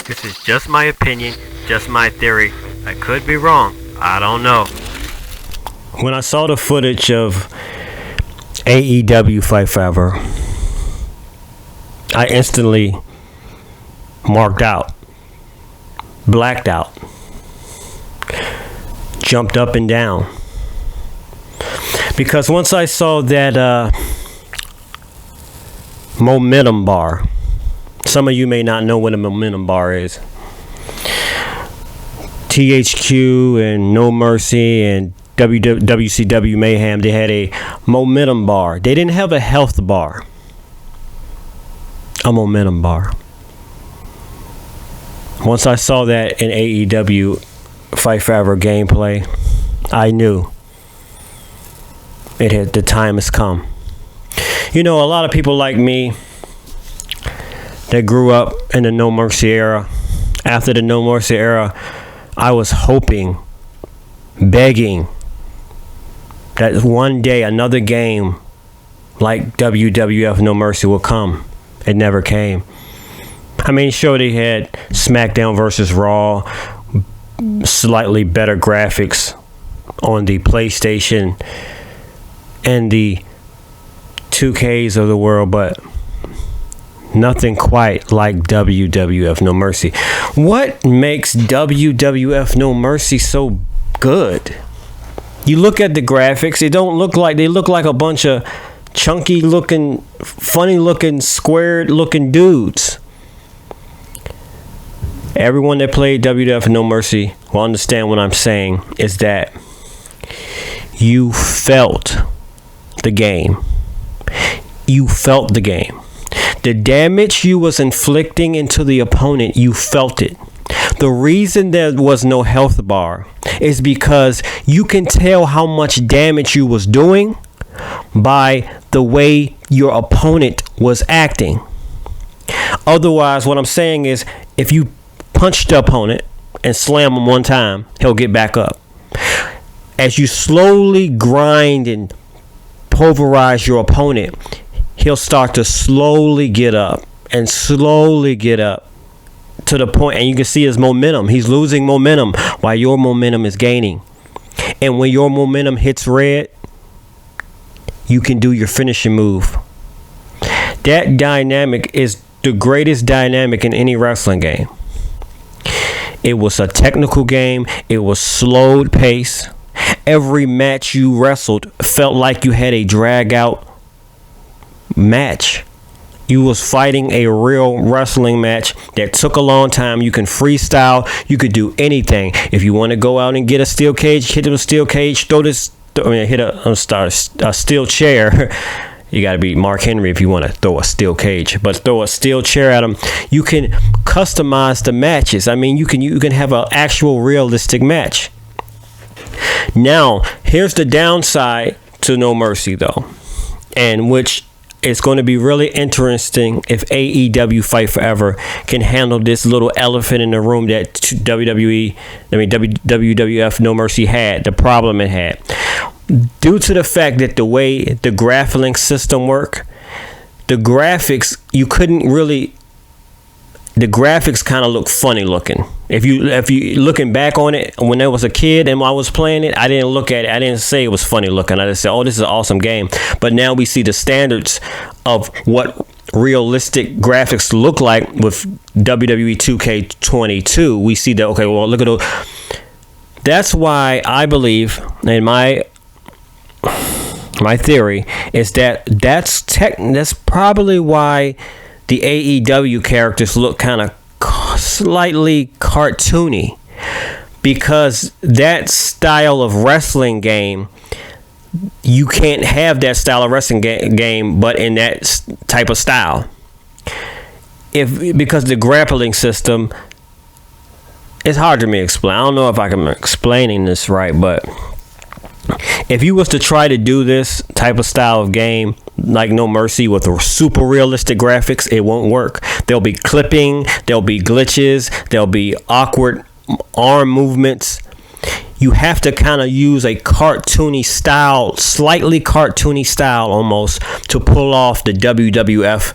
This is just my opinion, just my theory. I could be wrong. I don't know. When I saw the footage of AEW Fight Forever, I instantly marked out, blacked out, jumped up and down. Because once I saw that momentum bar, some of you may not know what a momentum bar is. THQ and No Mercy and WCW Mayhem, they had a momentum bar. They didn't have a health bar. A momentum bar. Once I saw that in AEW Fight Forever gameplay, I knew the time has come. You know, a lot of people like me that grew up in the No Mercy era. After the No Mercy era, I was hoping, begging that one day another game like WWF No Mercy will come. It never came. I mean, sure, they had SmackDown versus Raw, slightly better graphics on the PlayStation and the 2Ks of the world, but nothing quite like WWF No Mercy. What makes WWF No Mercy so good? You look at the graphics, they look like a bunch of chunky looking, funny looking, squared looking dudes. Everyone that played WWF No Mercy will understand what I'm saying is that you felt the game. You felt the game. The damage you was inflicting into the opponent, you felt it. The reason there was no health bar is because you can tell how much damage you was doing by the way your opponent was acting. Otherwise, what I'm saying is, if you punch the opponent and slam him one time, he'll get back up. As you slowly grind and pulverize your opponent, he'll start to slowly get up and slowly get up to the point, and you can see his momentum. He's losing momentum while your momentum is gaining. And when your momentum hits red, you can do your finishing move. That dynamic is the greatest dynamic in any wrestling game. It was a technical game. It was slowed pace. Every match you wrestled felt like you had a drag out match. You was fighting a real wrestling match that took a long time. You can freestyle. You could do anything. If you want to go out and get a steel cage, hit him a steel cage, hit a steel chair. You got to be Mark Henry if you want to throw a steel cage, but throw a steel chair at him. You can customize the matches. I mean, you can have an actual realistic match. Now, here's the downside to No Mercy, though, and which is going to be really interesting if AEW Fight Forever can handle this little elephant in the room that WWF No Mercy had, the problem it had. Due to the fact that the way the grappling system worked, the graphics, the graphics kind of look funny looking. If you looking back on it, when I was a kid and I was playing it, I didn't look at it. I didn't say it was funny looking. I just said, oh, this is an awesome game. But now we see the standards of what realistic graphics look like with WWE 2K22. We see that, okay, well, look at those. That's why I believe, and my theory is that's probably why the AEW characters look kind of slightly cartoony, because that style of wrestling game, you can't have that style of wrestling game but in that type of style, because the grappling system, it's hard to me explain. I don't know if I'm explaining this right, but if you was to try to do this type of style of game like No Mercy with super realistic graphics, it won't work. There'll be clipping, there'll be glitches, there'll be awkward arm movements. You have to kind of use a cartoony style, slightly cartoony style almost, to pull off the WWF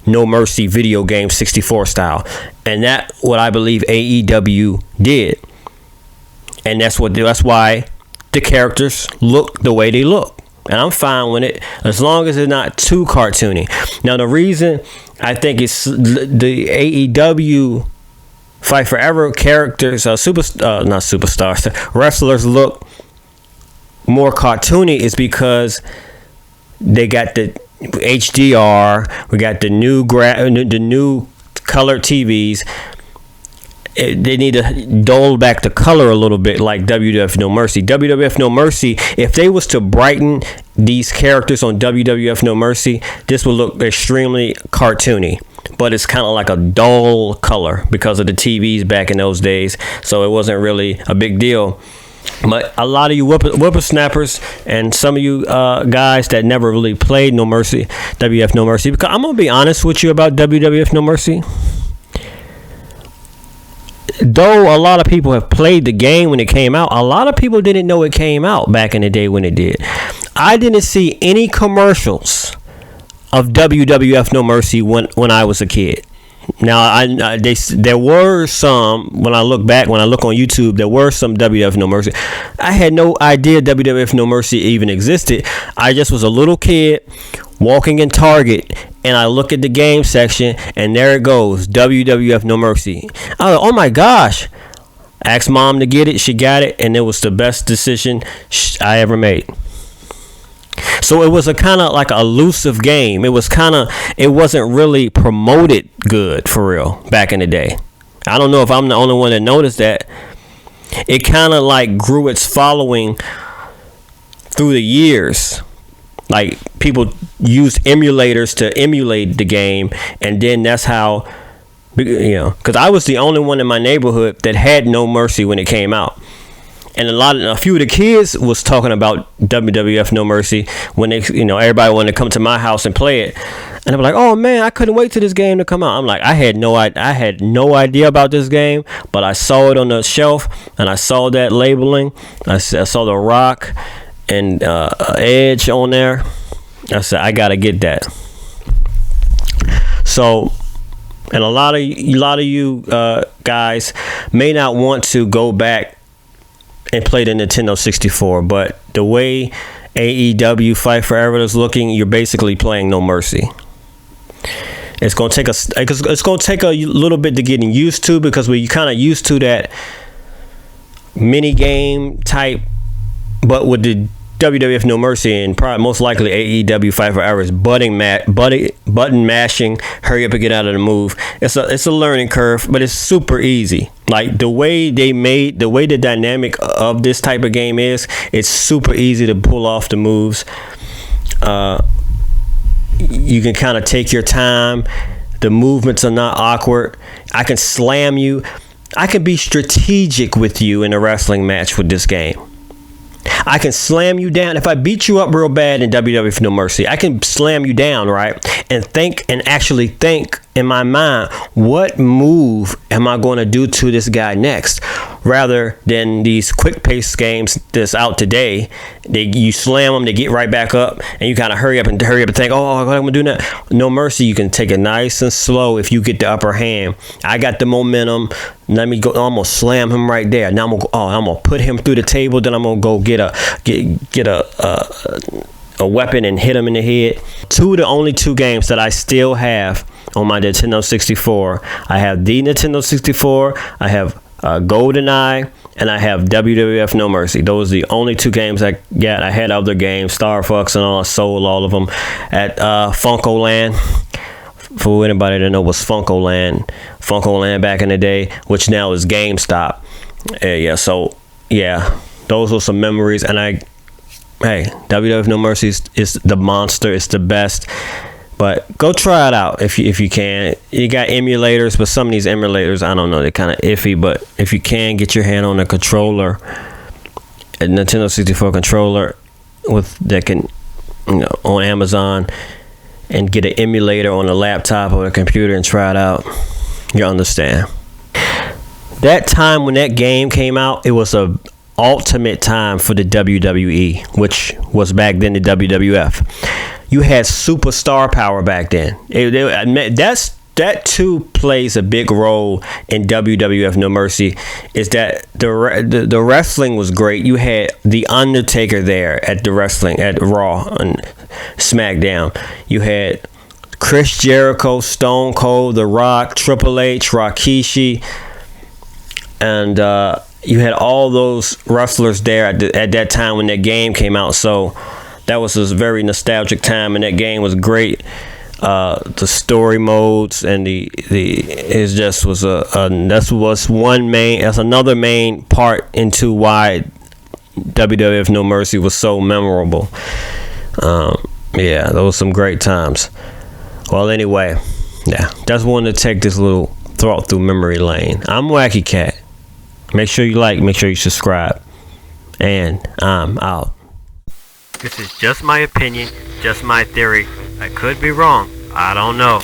No Mercy video game 64 style. And that's what I believe AEW did. And that's why the characters look the way they look. And I'm fine with it as long as it's not too cartoony. Now, the reason I think it's the AEW Fight Forever characters, not superstars, wrestlers look more cartoony is because they got the HDR, we got the new colored TVs. They need to dull back the color a little bit, like WWF No Mercy. WWF No Mercy, if they was to brighten these characters on WWF No Mercy, this would look extremely cartoony. But it's kind of like a dull color because of the TVs back in those days. So it wasn't really a big deal. But a lot of you whippersnappers and some of you guys that never really played No Mercy, WWF No Mercy, because I'm going to be honest with you about WWF No Mercy. Though a lot of people have played the game when it came out, a lot of people didn't know it came out back in the day when it did. I didn't see any commercials of WWF No Mercy when I was a kid. Now, there were some, when I look on YouTube, there were some WWF No Mercy. I had no idea WWF No Mercy even existed. I just was a little kid walking in Target, and I look at the game section, and there it goes, WWF No Mercy. I was like, oh my gosh. Asked mom to get it, she got it, and it was the best decision I ever made. So it was a kind of like a elusive game. It wasn't really promoted good for real back in the day. I don't know if I'm the only one that noticed that. It kind of like grew its following through the years. Like people used emulators to emulate the game, and then that's how, because I was the only one in my neighborhood that had No Mercy when it came out. And a few of the kids was talking about WWF No Mercy when they, everybody wanted to come to my house and play it. And I'm like, oh man, I couldn't wait till this game to come out. I'm like, I had no idea about this game, but I saw it on the shelf and I saw that labeling. I saw The Rock and Edge on there. I said, I gotta get that. So, and a lot of you guys may not want to go back and play the Nintendo 64, but the way AEW Fight Forever is looking, you're basically playing No Mercy. It's gonna take a little bit to getting used to, because we're kind of used to that mini game type, but with the WWF No Mercy and probably most likely AEW Fight Forever is button mashing, hurry up and get out of the move. It's a learning curve, but it's super easy. Like the way the dynamic of this type of game is, it's super easy to pull off the moves. You can kind of take your time. The movements are not awkward. I can slam you. I can be strategic with you in a wrestling match with this game. I can slam you down. If I beat you up real bad in WWF No Mercy, I can slam you down, right? And actually think in my mind, what move am I going to do to this guy next? Rather than these quick-paced games that's out today, you slam them, they get right back up, and you kind of hurry up and think, oh, what am I going to do now? No Mercy, you can take it nice and slow if you get the upper hand. I got the momentum. Let me go. I'm gonna slam him right there. Now I'm gonna put him through the table. Then I'm gonna go get a weapon and hit him in the head. The only two games that I still have on my Nintendo 64. I have the Nintendo 64. I have GoldenEye, and I have WWF No Mercy. Those are the only two games I got. I had other games, Star Fox and all. I sold all of them at Funko Land. For anybody that know what's Funko Land back in the day, which now is GameStop. Those were some memories. And WWF No Mercy is the monster. It's the best. But go try it out if you can. You got emulators, but some of these emulators, I don't know, they're kind of iffy. But if you can get your hand on a controller, a Nintendo 64 controller that can, on Amazon, and get an emulator on a laptop or a computer and try it out, you understand. That time when that game came out, it was a ultimate time for the WWE, which was back then the WWF. You had superstar power back then. That's that too plays a big role in WWF No Mercy. Is that the wrestling was great. You had The Undertaker there at the wrestling at Raw and SmackDown. You had Chris Jericho, Stone Cold, The Rock, Triple H, Rikishi, and you had all those wrestlers there at that time when that game came out. So that was a very nostalgic time, and that game was great. The story modes and it just was that's another main part into why WWF No Mercy was so memorable. Yeah, those were some great times. Well, anyway, yeah, just wanted to take this little thought through memory lane. I'm Wacky Cat. Make sure you like, make sure you subscribe, and I'm out. This is just my opinion, just my theory. I could be wrong. I don't know.